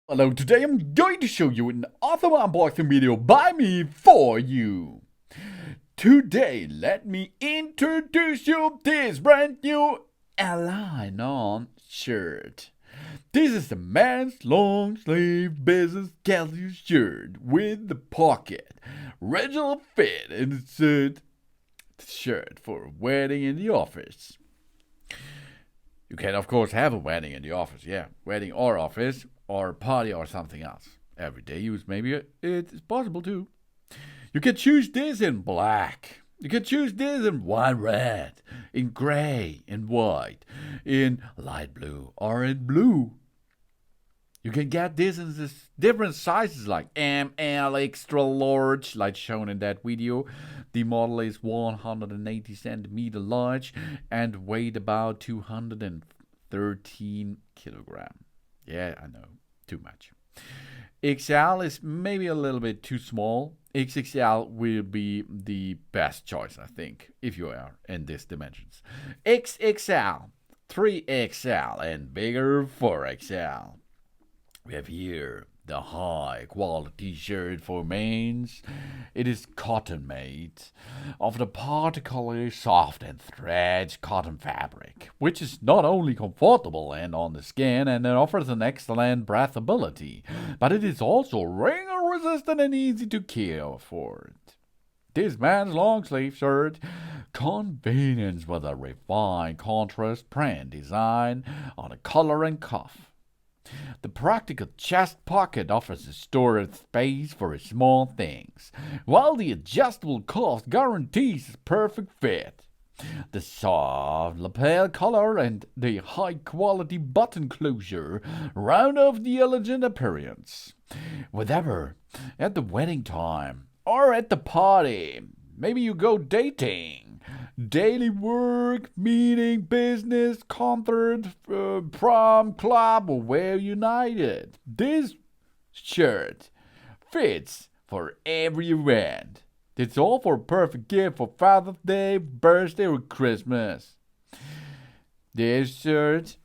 Hello, today I'm going to show you an awesome unboxing video by me for you. Today, let me introduce you this brand new Elainone shirt. This is a man's long sleeve business casual shirt with the pocket, regular fit in the shirt for a wedding in the office. You can, of course, have a wedding in the office, wedding or office, or party or something else. Everyday use, maybe it's possible too. You can choose this in black. You can choose this in wine red, in gray, in white, in light blue, or in blue. You can get this in different sizes like M, L, extra large, like shown in that video. The model is 180 centimeter large and weighed about 213 kilogram. Yeah, I know, too much. XL is maybe a little bit too small. XXL will be the best choice, I think, if you are in these dimensions. XXL, 3XL, and bigger 4XL. We have here the high quality shirt for men's. It is cotton made of the particularly soft and thread cotton fabric, which is not only comfortable and on the skin and it offers an excellent breathability, but it is also wrinkle resistant and easy to care for. This man's long sleeve shirt, convenience with a refined contrast print design on the collar and cuff. The practical chest pocket offers a storage space for small things, while the adjustable cuff guarantees a perfect fit. The soft lapel collar and the high-quality button closure round off the elegant appearance. Whatever, at the wedding time or at the party, maybe you go dating. Daily work, meeting, business, concert, prom, club, or we're united. This shirt fits for every event. It's all for a perfect gift for Father's Day, birthday, or Christmas. These shirts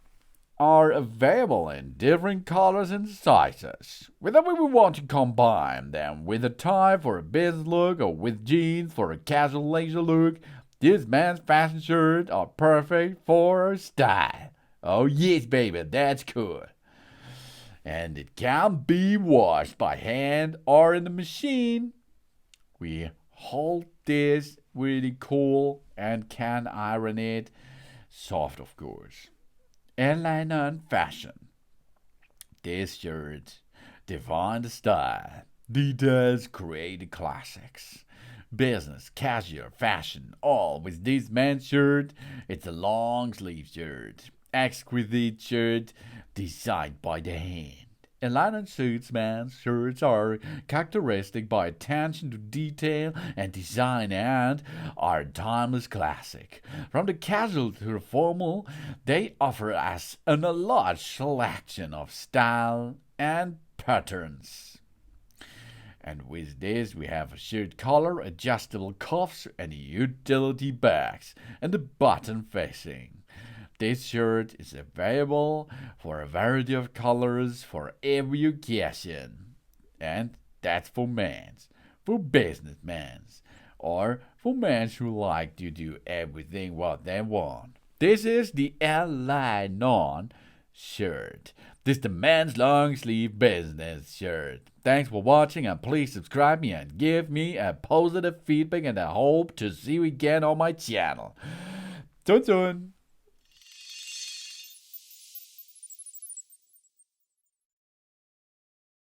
are available in different colors and sizes. Whether we want to combine them with a tie for a business look or with jeans for a casual leisure look, this man's fashion shirts are perfect for style. Oh yes, baby, that's cool. And it can be washed by hand or in the machine. We hold this really cool and can iron it soft, of course. Elainone fashion. This shirt define the style. Details create the classics. Business, casual, fashion, all with this man's shirt. It's a long sleeve shirt. Exquisite shirt designed by the hand. Elainone suits men's shirts are characteristic by attention to detail and design and are a timeless classic. From the casual to the formal, they offer us a large selection of style and patterns. And with this, we have a shirt collar, adjustable cuffs, and utility bags, and the button facing. This shirt is available for a variety of colors for every occasion. And that's for men's, for businessmen's, or for men who like to do everything what they want. This is the Elainone shirt. This is the man's long sleeve business shirt. Thanks for watching and please subscribe me and give me a positive feedback and I hope to see you again on my channel. Soon.